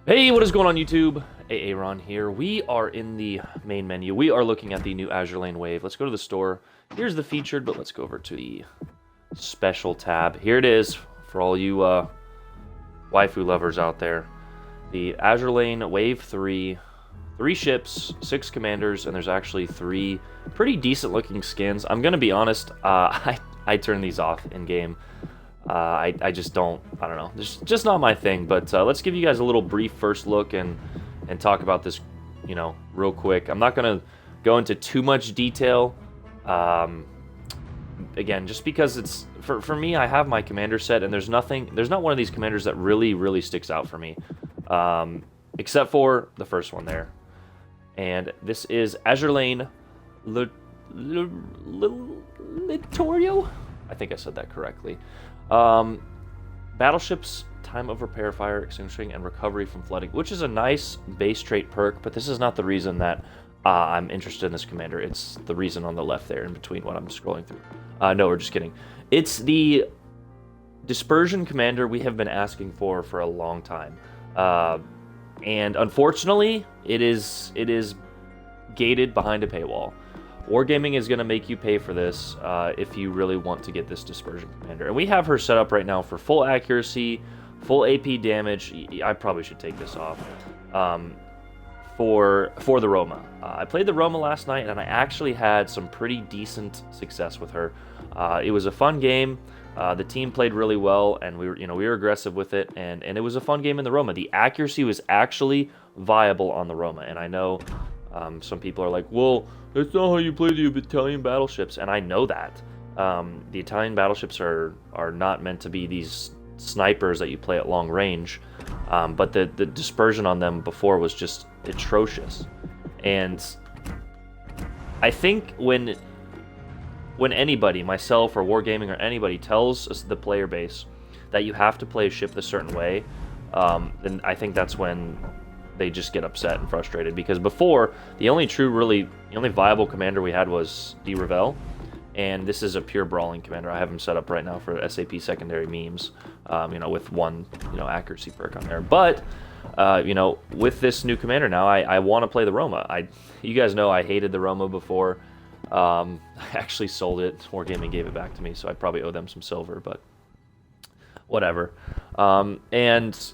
Hey, what is going on YouTube? Aaron here. We are in the main menu. We are looking at the new Azur Lane Wave. Let's go to the store. Here's the featured, but let's go over to the special tab. Here it is for all you waifu lovers out there. The Azur Lane Wave 3. 3 ships, 6 commanders, and there's actually 3 pretty decent looking skins. I'm gonna be honest, I turn these off in game. I just don't, I don't know, it's just not my thing, but let's give you guys a little brief first look and talk about this, real quick. I'm not going to go into too much detail, again, just because it's, for me, I have my commander set, and there's not one of these commanders that really sticks out for me, except for the first one there, and this is Azur Lane Littorio? I think I said that correctly. Battleships, time of repair, fire extinguishing, and recovery from flooding, which is a nice base trait perk, but this is not the reason that I'm interested in this commander. It's the reason on the left there in between what I'm scrolling through. No, we're just kidding. It's the dispersion commander we have been asking for a long time. And unfortunately, it is gated behind a paywall. Wargaming is going to make you pay for this if you really want to get this dispersion commander. And we have her set up right now for full accuracy, full AP damage. I probably should take this off. For the Roma. I played the Roma last night, and I actually had some pretty decent success with her. It was a fun game. The team played really well, and we were aggressive with it, and it was a fun game in the Roma. The accuracy was actually viable on the Roma, and I know some people are like, well, that's not how you play the Italian battleships, and I know that. The Italian battleships are not meant to be these snipers that you play at long range, but the dispersion on them before was just atrocious. And I think when anybody, myself or Wargaming or anybody, tells us the player base that you have to play a ship a certain way, then I think that's when they just get upset and frustrated, because before, the only viable commander we had was D. Ravel, and this is a pure brawling commander. I have him set up right now for SAP secondary memes, with one, accuracy perk on there. But, with this new commander now, I want to play the Roma. You guys know I hated the Roma before. I actually sold it. Wargaming gave it back to me, so I probably owe them some silver, but whatever. And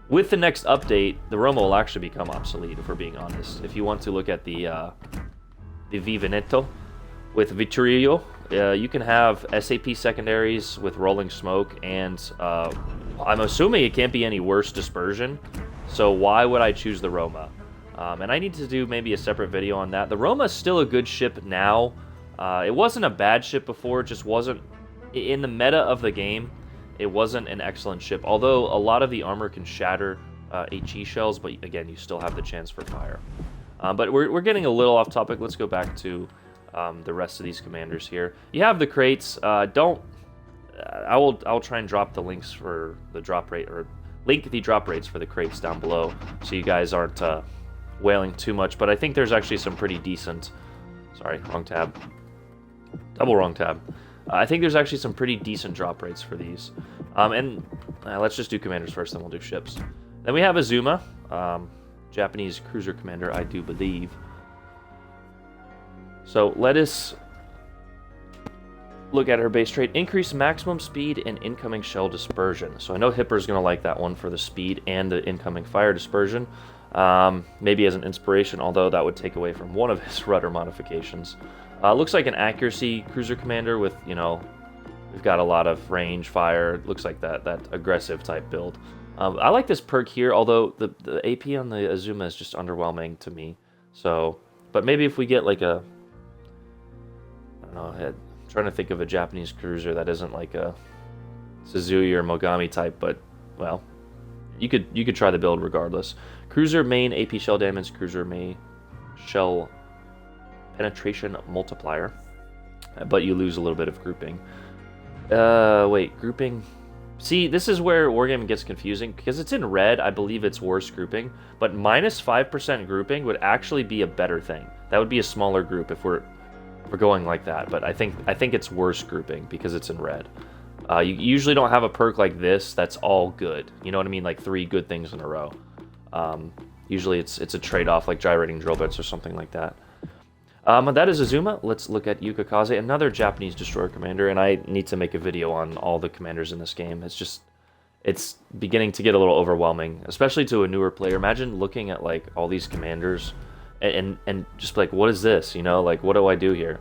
with the next update, the Roma will actually become obsolete, if we're being honest. If you want to look at the Vivaneto with Vittorio, you can have SAP secondaries with Rolling Smoke, and I'm assuming it can't be any worse dispersion, so why would I choose the Roma? And I need to do maybe a separate video on that. The Roma is still a good ship now. It wasn't a bad ship before, it just wasn't, in the meta of the game, it wasn't an excellent ship, although a lot of the armor can shatter HE shells, but again, you still have the chance for fire. But we're getting a little off topic. Let's go back to the rest of these commanders here. You have the crates. I'll try and drop the links for the drop rate, or link the drop rates for the crates down below, so you guys aren't wailing too much. But I think there's actually some pretty decent. Sorry, wrong tab. Double wrong tab. I think there's actually some pretty decent drop rates for these. And let's just do commanders first, then we'll do ships. Then we have Azuma, Japanese cruiser commander, I do believe. So let us look at her base trait. Increase maximum speed and incoming shell dispersion. So I know Hipper's going to like that one for the speed and the incoming fire dispersion. Maybe as an inspiration, although that would take away from one of his rudder modifications. Looks like an accuracy cruiser commander with, we've got a lot of range, fire. Looks like that aggressive type build. I like this perk here, although the AP on the Azuma is just underwhelming to me. So, but maybe if we get like a, I don't know, I'm trying to think of a Japanese cruiser that isn't like a Suzui or Mogami type, but, well, you could try the build regardless. Cruiser main AP shell damage, cruiser main shell penetration multiplier, but you lose a little bit of grouping. Wait, grouping. See, this is where Wargaming gets confusing, because it's in red. I believe it's worse grouping, but minus 5% grouping would actually be a better thing. That would be a smaller group if we're going like that. But I think it's worse grouping because it's in red. You usually don't have a perk like this that's all good. You know what I mean? Like 3 good things in a row. Usually it's a trade-off, like gyrating drill bits or something like that. That is Azuma. Let's look at Yukikaze, another Japanese destroyer commander, and I need to make a video on all the commanders in this game. It's beginning to get a little overwhelming, especially to a newer player. Imagine looking at like all these commanders and just like, what is this? You know, like what do I do here?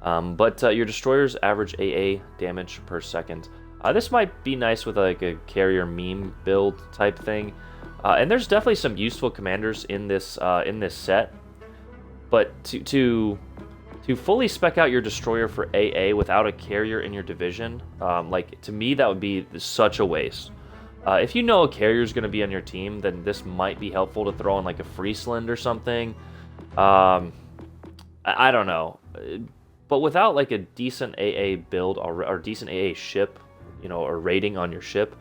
But your destroyers average AA damage per second. This might be nice with like a carrier meme build type thing. And there's definitely some useful commanders in this set. But to fully spec out your destroyer for AA without a carrier in your division, like to me that would be such a waste. If you know a carrier is going to be on your team, then this might be helpful to throw in like a Friesland or something. I don't know, but without like a decent AA build or decent AA ship, you know, or rating on your ship,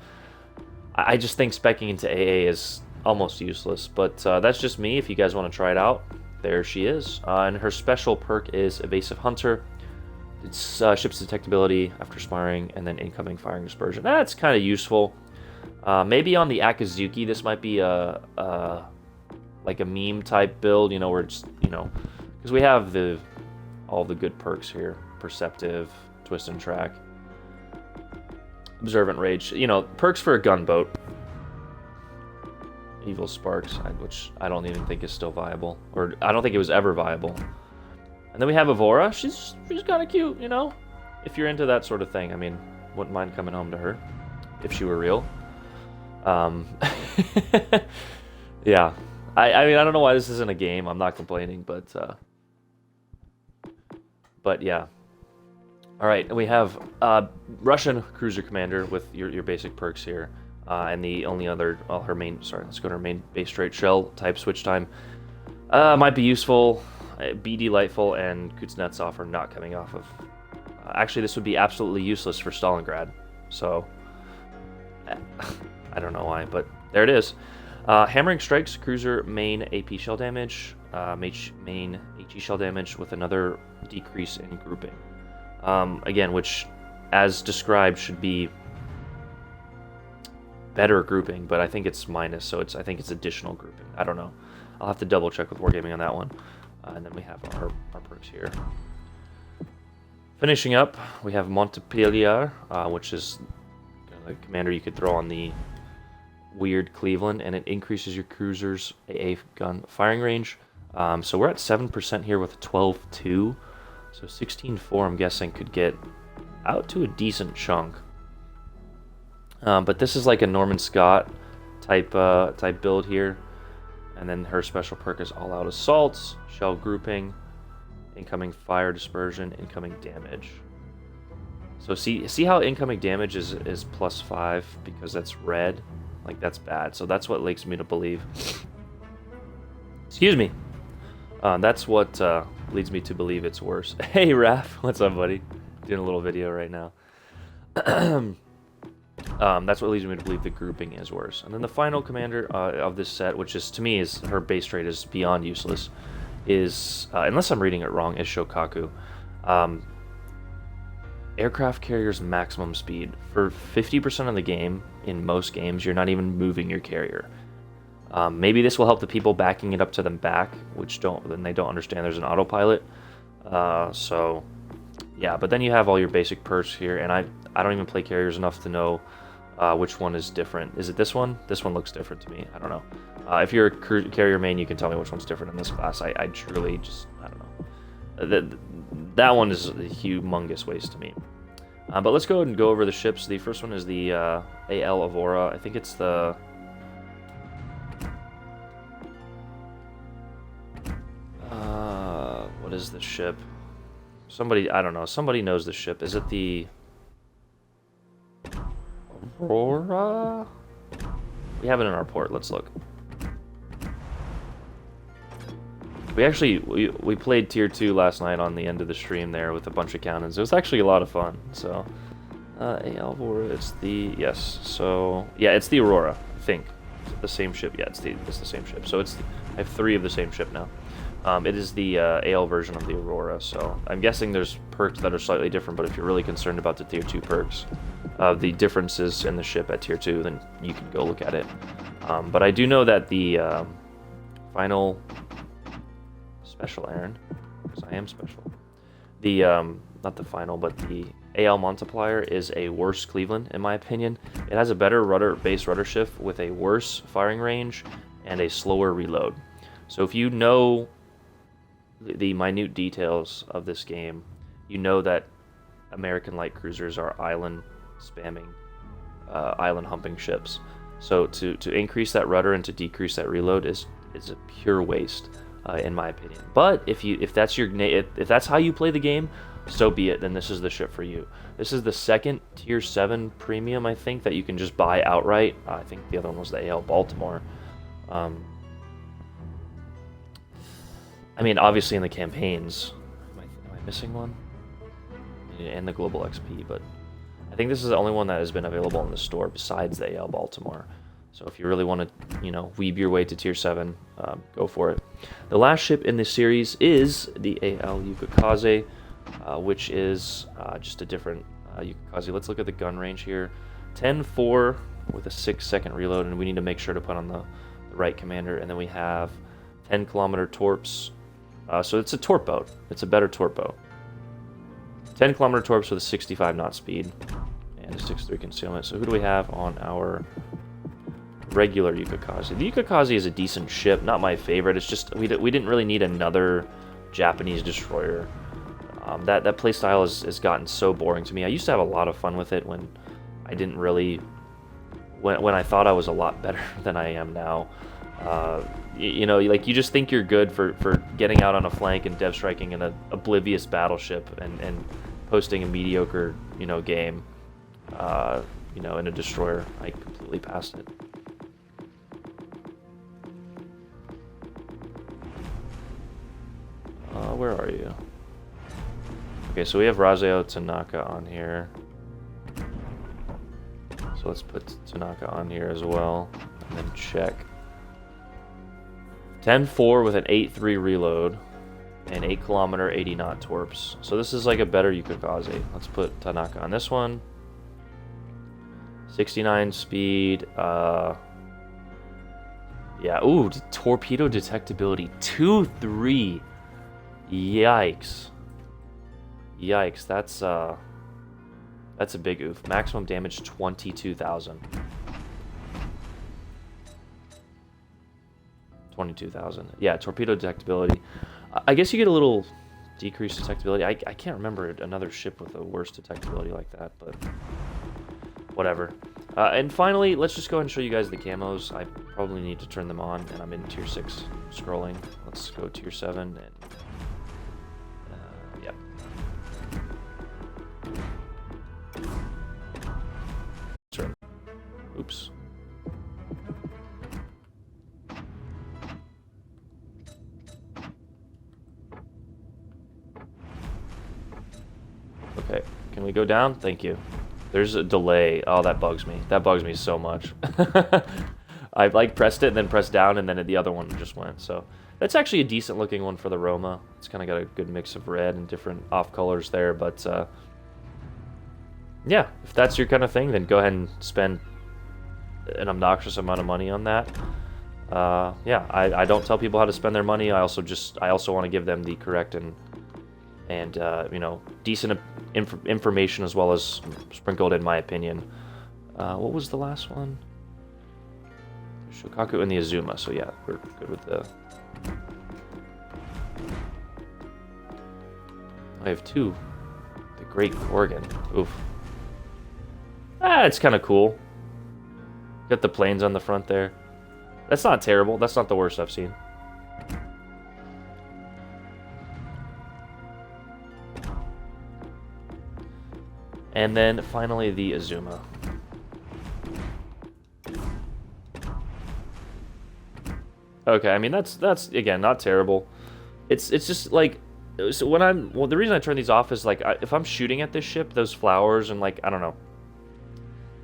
I just think speccing into AA is almost useless. But that's just me. If you guys want to try it out, there she is. And her special perk is Evasive Hunter. It's ship's detectability after sparring, and then incoming firing dispersion. That's kind of useful. Maybe on the Akazuki, this might be a like a meme type build, you know, where it's, you know, because we have all the good perks here: Perceptive, Twist and Track, Observant Rage. You know, perks for a gunboat. Evil Sparks, which I don't even think is still viable, or I don't think it was ever viable. And then we have Evora. She's kind of cute, you know, if you're into that sort of thing. I mean, wouldn't mind coming home to her if she were real. Yeah. I mean, I don't know why this isn't a game. I'm not complaining, but yeah. All right, and we have Russian cruiser commander with your basic perks here. And the only other, well, her main, sorry, let's go to her main base straight shell type switch time. Might be useful. Be Delightful and Kuznetsov are not coming off of. Actually, this would be absolutely useless for Stalingrad. So, I don't know why, but there it is. Hammering Strikes, cruiser main AP shell damage, main HE shell damage with another decrease in grouping. Again, which, as described, should be better grouping, but I think it's minus, so I think it's additional grouping. I don't know. I'll have to double check with Wargaming on that one. And then we have our perks here. Finishing up, we have Montpellier, which is a commander you could throw on the weird Cleveland, and it increases your cruiser's AA gun firing range. So we're at 7% here with 12-2. So 16-4, I'm guessing, could get out to a decent chunk. But this is like a Norman Scott type build here. And then her special perk is All Out Assaults, Shell Grouping, Incoming Fire Dispersion, Incoming Damage. So see how incoming damage is +5 because that's red? Like, that's bad. So that's what leads me to believe. Excuse me. That's what leads me to believe it's worse. Hey, Raph. What's up, buddy? Doing a little video right now. That's what leads me to believe the grouping is worse. And then the final commander of this set, which is, to me, is her base rate is beyond useless, is, unless I'm reading it wrong, is Shokaku. Aircraft carrier's maximum speed. For 50% of the game, in most games, you're not even moving your carrier. Maybe this will help the people backing it up to them back, which then they don't understand there's an autopilot. So, yeah, but then you have all your basic perks here, and I don't even play carriers enough to know which one is different. Is it this one? This one looks different to me. I don't know. If you're a carrier main, you can tell me which one's different in this class. I truly just, I don't know. That one is a humongous waste to me. But let's go ahead and go over the ships. The first one is the AL Evora. I think it's the... what is the ship? Somebody, I don't know. Somebody knows the ship. Is it the... Aurora? We have it in our port. Let's look. We played tier 2 last night on the end of the stream there with a bunch of cannons. It was actually a lot of fun. So, AL Aurora, it's the, yes. So, yeah, it's the Aurora, I think. Is it the same ship? Yeah, it's the same ship. So I have 3 of the same ship now. It is the AL version of the Aurora, so I'm guessing there's perks that are slightly different, but if you're really concerned about the Tier 2 perks, the differences in the ship at Tier 2, then you can go look at it. But I do know that the final special, Aaron, because I am special, the, not the final, but the AL multiplier is a worse Cleveland, in my opinion. It has a better base rudder shift with a worse firing range and a slower reload. So if you know the minute details of this game, you know that American light cruisers are island spamming, island humping ships. So to increase that rudder and to decrease that reload is a pure waste, in my opinion. But if that's how you play the game, so be it. Then this is the ship for you. This is the second Tier 7 premium, I think, that you can just buy outright. I think the other one was the AL Baltimore. I mean, obviously in the campaigns, am I missing one? And the Global XP, but I think this is the only one that has been available in the store besides the AL Baltimore. So if you really want to, weeb your way to Tier 7, go for it. The last ship in this series is the AL Yukikaze, which is just a different Yukikaze. Let's look at the gun range here. 10-4 with a 6-second reload, and we need to make sure to put on the right commander. And then we have 10-kilometer torps. So it's a torp boat. It's a better torp boat. 10-kilometer torps with a 65 knot speed and a 6.3 concealment. So who do we have on our regular Yukikaze? The Yukikaze is a decent ship, not my favorite. It's just we didn't really need another Japanese destroyer. That playstyle has gotten so boring to me. I used to have a lot of fun with it when I didn't really, when I thought I was a lot better than I am now. Like you just think you're good for getting out on a flank and dev striking in an oblivious battleship and posting a mediocre game in a destroyer. I completely passed it. Where are you? Okay, so we have Razeo Tanaka on here. So let's put Tanaka on here as well, and then check. 10-4 with an 8.3 reload and 8-kilometer 80 knot torps. So this is like a better Yukikaze. Let's put Tanaka on this one. 69 speed. Yeah. Ooh, torpedo detectability 2-3. Yikes. Yikes. That's a big oof. Maximum damage 22,000. 22,000. Yeah, torpedo detectability. I guess you get a little decreased detectability. I can't remember another ship with a worse detectability like that, but whatever. And finally, let's just go ahead and show you guys the camos. I probably need to turn them on, and I'm in Tier 6 scrolling. Let's go Tier 7, and yeah. Oops. Okay, can we go down? Thank you. There's a delay. Oh, that bugs me. That bugs me so much. I pressed it and then pressed down, and then the other one just went. So that's actually a decent looking one for the Roma. It's kind of got a good mix of red and different off colors there. But yeah, if that's your kind of thing, then go ahead and spend an obnoxious amount of money on that. Yeah, I don't tell people how to spend their money. I also want to give them the correct and decent information as well as sprinkled in my opinion. What was the last one? Shokaku and the Azuma. So yeah, we're good with the. I have two. The Great Gorgon. Oof. It's kind of cool. Got the planes on the front there. That's not terrible. That's not the worst I've seen. And then finally the Azuma. Okay, I mean that's again not terrible. It's just like so the reason I turn these off is like if I'm shooting at this ship, those flowers and like I don't know.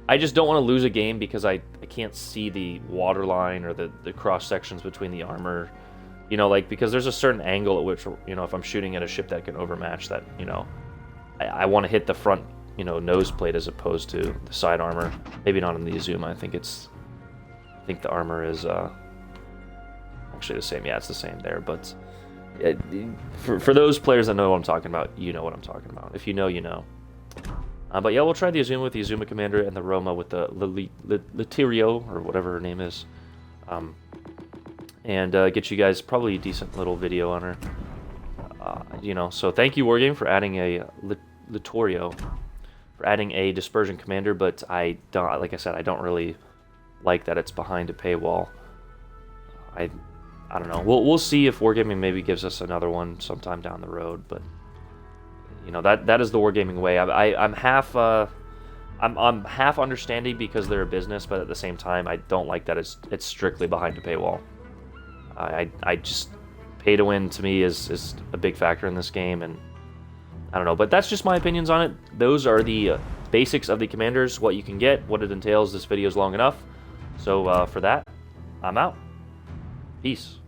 I just don't want to lose a game because I can't see the water line or the cross sections between the armor You know, like, because there's a certain angle at which, you know, if I'm shooting at a ship that can overmatch that, you know, I want to hit the front, you know, nose plate as opposed to the side armor. Maybe not on the Azuma. I think the armor is actually the same. Yeah, it's the same there. But for those players that know what I'm talking about, you know what I'm talking about. If you know, you know. But yeah, we'll try the Azuma with the Azuma Commander and the Roma with the Litirio, or whatever her name is. And get you guys probably a decent little video on her. You know, so thank you, Wargame, for adding a Litorio, for adding a Dispersion Commander, but I don't, like I said, I don't really like that it's behind a paywall. I don't know. We'll see if Wargaming maybe gives us another one sometime down the road, but you know, that is the Wargaming way. I'm half I'm half understanding because they're a business, but at the same time, I don't like that it's strictly behind a paywall. I just, pay to win to me is a big factor in this game, and I don't know, but that's just my opinions on it. Those are the basics of the commanders, what you can get, what it entails. This video is long enough, so for that, I'm out. Peace.